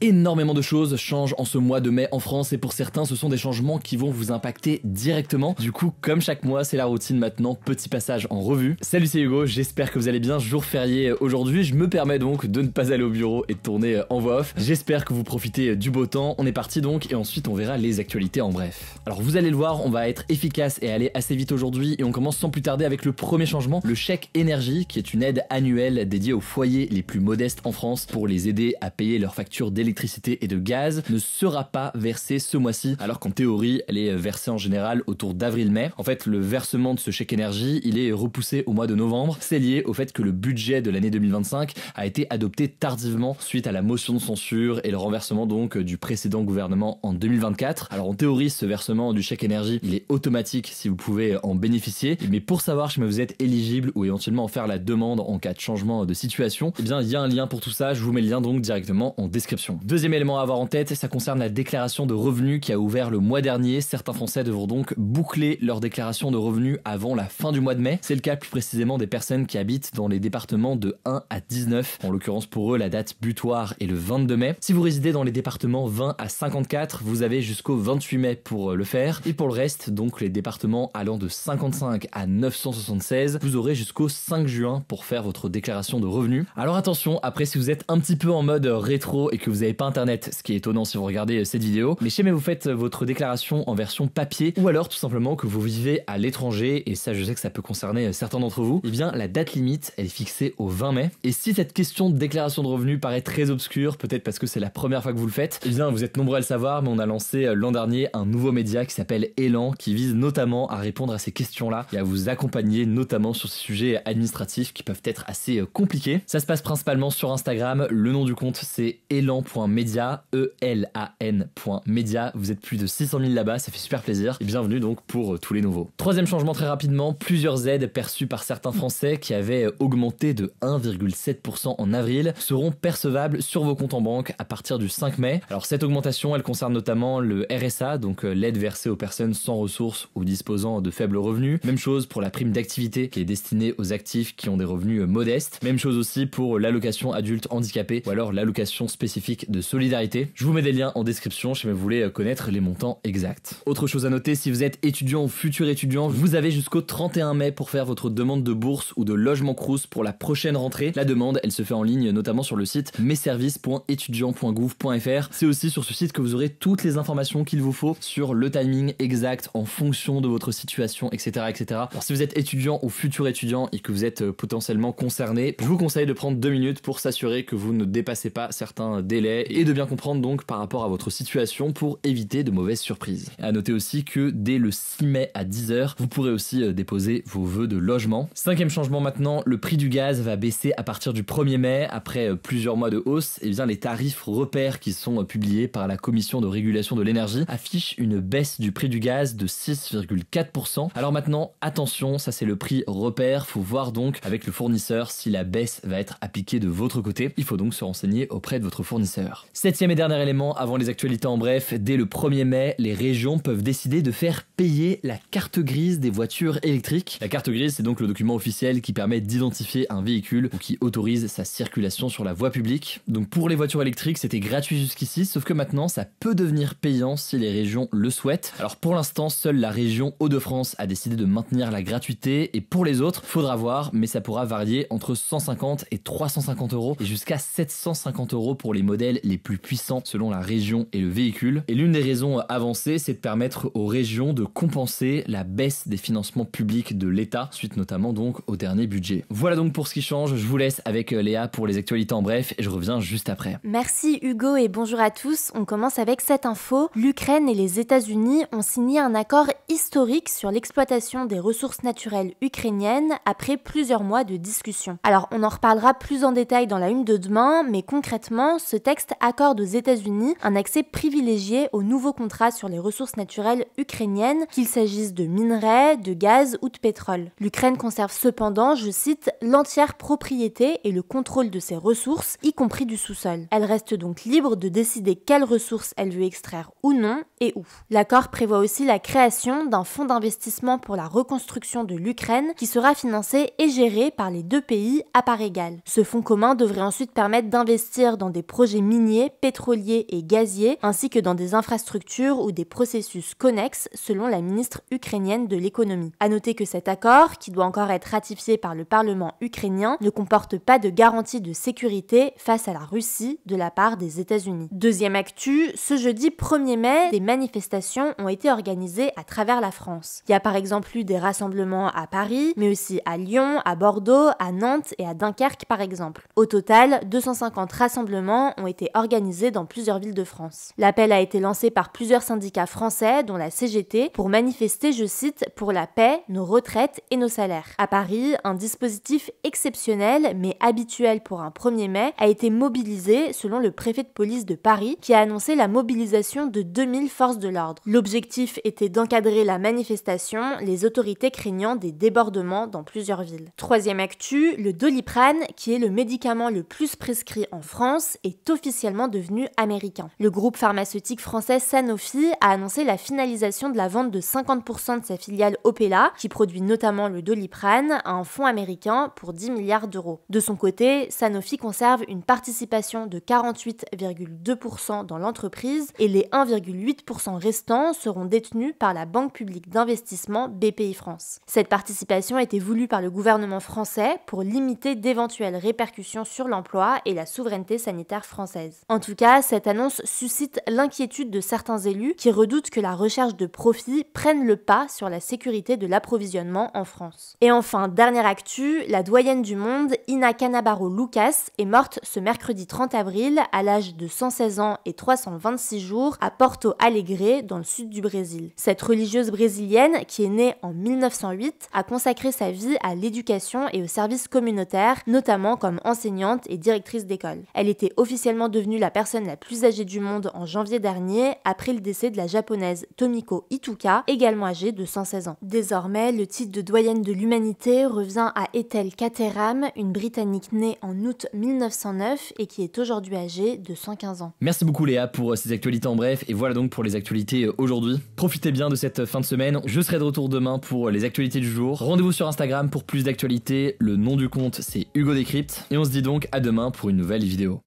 Énormément de choses changent en ce mois de mai en France et pour certains ce sont des changements qui vont vous impacter directement. Du coup, comme chaque mois, c'est la routine maintenant, petit passage en revue. Salut, c'est Hugo, j'espère que vous allez bien, jour férié aujourd'hui. Je me permets donc de ne pas aller au bureau et de tourner en voix off. J'espère que vous profitez du beau temps. On est parti donc et ensuite on verra les actualités en bref. Alors vous allez le voir, on va être efficace et aller assez vite aujourd'hui et on commence sans plus tarder avec le premier changement, le chèque énergie qui est une aide annuelle dédiée aux foyers les plus modestes en France pour les aider à payer leurs factures d'électricité et de gaz ne sera pas versée ce mois-ci alors qu'en théorie elle est versée en général autour d'avril-mai. En fait le versement de ce chèque énergie il est repoussé au mois de novembre. C'est lié au fait que le budget de l'année 2025 a été adopté tardivement suite à la motion de censure et le renversement donc du précédent gouvernement en 2024. Alors en théorie ce versement du chèque énergie il est automatique si vous pouvez en bénéficier, mais pour savoir si vous êtes éligible ou éventuellement en faire la demande en cas de changement de situation, eh bien il y a un lien pour tout ça, je vous mets le lien donc directement en description. Deuxième élément à avoir en tête, ça concerne la déclaration de revenus qui a ouvert le mois dernier. Certains Français devront donc boucler leur déclaration de revenus avant la fin du mois de mai. C'est le cas plus précisément des personnes qui habitent dans les départements de 1 à 19. En l'occurrence pour eux la date butoir est le 22 mai. Si vous résidez dans les départements 20 à 54, vous avez jusqu'au 28 mai pour le faire. Et pour le reste, donc les départements allant de 55 à 976, vous aurez jusqu'au 5 juin pour faire votre déclaration de revenus. Alors attention, après si vous êtes un petit peu en mode rétro et que vous n'avez pas internet, ce qui est étonnant si vous regardez cette vidéo, mais jamais vous faites votre déclaration en version papier ou alors tout simplement que vous vivez à l'étranger, et ça je sais que ça peut concerner certains d'entre vous, et bien la date limite elle est fixée au 20 mai. Et si cette question de déclaration de revenus paraît très obscure, peut-être parce que c'est la première fois que vous le faites, et bien vous êtes nombreux à le savoir, mais on a lancé l'an dernier un nouveau média qui s'appelle Elan, qui vise notamment à répondre à ces questions-là et à vous accompagner notamment sur ces sujets administratifs qui peuvent être assez compliqués. Ça se passe principalement sur Instagram, le nom du compte c'est elan.media, ELAN.media, vous êtes plus de 600 000 là-bas, ça fait super plaisir et bienvenue donc pour tous les nouveaux. Troisième changement très rapidement, plusieurs aides perçues par certains Français qui avaient augmenté de 1,7% en avril seront percevables sur vos comptes en banque à partir du 5 mai. Alors cette augmentation elle concerne notamment le RSA, donc l'aide versée aux personnes sans ressources ou disposant de faibles revenus. Même chose pour la prime d'activité qui est destinée aux actifs qui ont des revenus modestes. Même chose aussi pour l'allocation adulte handicapé ou alors l'allocation spécifique de solidarité. Je vous mets des liens en description si vous voulez connaître les montants exacts. Autre chose à noter, si vous êtes étudiant ou futur étudiant, vous avez jusqu'au 31 mai pour faire votre demande de bourse ou de logement Crous pour la prochaine rentrée. La demande, elle se fait en ligne notamment sur le site messervices.étudiant.gouv.fr. C'est aussi sur ce site que vous aurez toutes les informations qu'il vous faut sur le timing exact en fonction de votre situation, etc., etc. Alors si vous êtes étudiant ou futur étudiant et que vous êtes potentiellement concerné, je vous conseille de prendre 2 minutes pour s'assurer que vous ne dépassez pas certains délais et de bien comprendre donc par rapport à votre situation pour éviter de mauvaises surprises. Et à noter aussi que dès le 6 mai à 10h, vous pourrez aussi déposer vos vœux de logement. Cinquième changement maintenant, le prix du gaz va baisser à partir du 1er mai. Après plusieurs mois de hausse, et bien les tarifs repères qui sont publiés par la Commission de régulation de l'énergie affichent une baisse du prix du gaz de 6,4%. Alors maintenant, attention, ça c'est le prix repère, faut voir donc avec le fournisseur si la baisse va être appliquée de votre côté. Il faut donc se renseigner auprès de votre fournisseur. Septième et dernier élément, avant les actualités en bref, dès le 1er mai, les régions peuvent décider de faire payer la carte grise des voitures électriques. La carte grise, c'est donc le document officiel qui permet d'identifier un véhicule ou qui autorise sa circulation sur la voie publique. Donc pour les voitures électriques, c'était gratuit jusqu'ici, sauf que maintenant, ça peut devenir payant si les régions le souhaitent. Alors pour l'instant, seule la région Hauts-de-France a décidé de maintenir la gratuité et pour les autres, faudra voir, mais ça pourra varier entre 150 et 350 euros et jusqu'à 750 euros pour les modèles les plus puissants selon la région et le véhicule. Et l'une des raisons avancées, c'est de permettre aux régions de compenser la baisse des financements publics de l'État, suite notamment donc au dernier budget. Voilà donc pour ce qui change, je vous laisse avec Léa pour les actualités en bref et je reviens juste après. Merci Hugo et bonjour à tous. On commence avec cette info. L'Ukraine et les États-Unis ont signé un accord historique sur l'exploitation des ressources naturelles ukrainiennes après plusieurs mois de discussions. Alors on en reparlera plus en détail dans la une de demain, mais concrètement, ce texte accorde aux États-Unis un accès privilégié aux nouveaux contrats sur les ressources naturelles ukrainiennes, qu'il s'agisse de minerais, de gaz ou de pétrole. L'Ukraine conserve cependant, je cite, l'entière propriété et le contrôle de ses ressources, y compris du sous-sol. Elle reste donc libre de décider quelles ressources elle veut extraire ou non, et où. L'accord prévoit aussi la création d'un fonds d'investissement pour la reconstruction de l'Ukraine qui sera financé et géré par les deux pays à part égale. Ce fonds commun devrait ensuite permettre d'investir dans des projets miniers, pétroliers et gaziers, ainsi que dans des infrastructures ou des processus connexes, selon la ministre ukrainienne de l'économie. À noter que cet accord, qui doit encore être ratifié par le Parlement ukrainien, ne comporte pas de garantie de sécurité face à la Russie de la part des États-Unis. Deuxième actu, ce jeudi 1er mai, des manifestations ont été organisées à travers la France. Il y a par exemple eu des rassemblements à Paris, mais aussi à Lyon, à Bordeaux, à Nantes et à Dunkerque par exemple. Au total, 250 rassemblements ont été organisés dans plusieurs villes de France. L'appel a été lancé par plusieurs syndicats français, dont la CGT, pour manifester, je cite, pour la paix, nos retraites et nos salaires. À Paris, un dispositif exceptionnel, mais habituel pour un 1er mai, a été mobilisé selon le préfet de police de Paris, qui a annoncé la mobilisation de 2000 forces de l'ordre. L'objectif était d'encadrer la manifestation, les autorités craignant des débordements dans plusieurs villes. Troisième actu, le Doliprane, qui est le médicament le plus prescrit en France, est officiellement devenu américain. Le groupe pharmaceutique français Sanofi a annoncé la finalisation de la vente de 50% de sa filiale Opella, qui produit notamment le Doliprane, à un fonds américain pour 10 milliards d'euros. De son côté, Sanofi conserve une participation de 48,2% dans l'entreprise et les 1,8% restants seront détenus par la banque publique d'investissement BPI France. Cette participation a été voulue par le gouvernement français pour limiter d'éventuelles répercussions sur l'emploi et la souveraineté sanitaire française. En tout cas, cette annonce suscite l'inquiétude de certains élus qui redoutent que la recherche de profit prenne le pas sur la sécurité de l'approvisionnement en France. Et enfin, dernière actu, la doyenne du monde, Ina Canabaro Lucas, est morte ce mercredi 30 avril à l'âge de 116 ans et 326 jours à Porto Alegre, dans le sud du Brésil. Cette religieuse brésilienne, qui est née en 1908, a consacré sa vie à l'éducation et au service communautaire, notamment comme enseignante et directrice d'école. Elle était officiellement devenue la personne la plus âgée du monde en janvier dernier, après le décès de la japonaise Tomiko Ituka, également âgée de 116 ans. Désormais, le titre de doyenne de l'humanité revient à Ethel Caterham, une Britannique née en août 1909 et qui est aujourd'hui âgée de 115 ans. Merci beaucoup Léa pour ces actualités en bref, et voilà donc pour les actualités aujourd'hui. Profitez bien de cette fin de semaine, je serai de retour demain pour les actualités du jour. Rendez-vous sur Instagram pour plus d'actualités, le nom du compte c'est Hugo Décrypte, et on se dit donc à demain pour une nouvelle vidéo.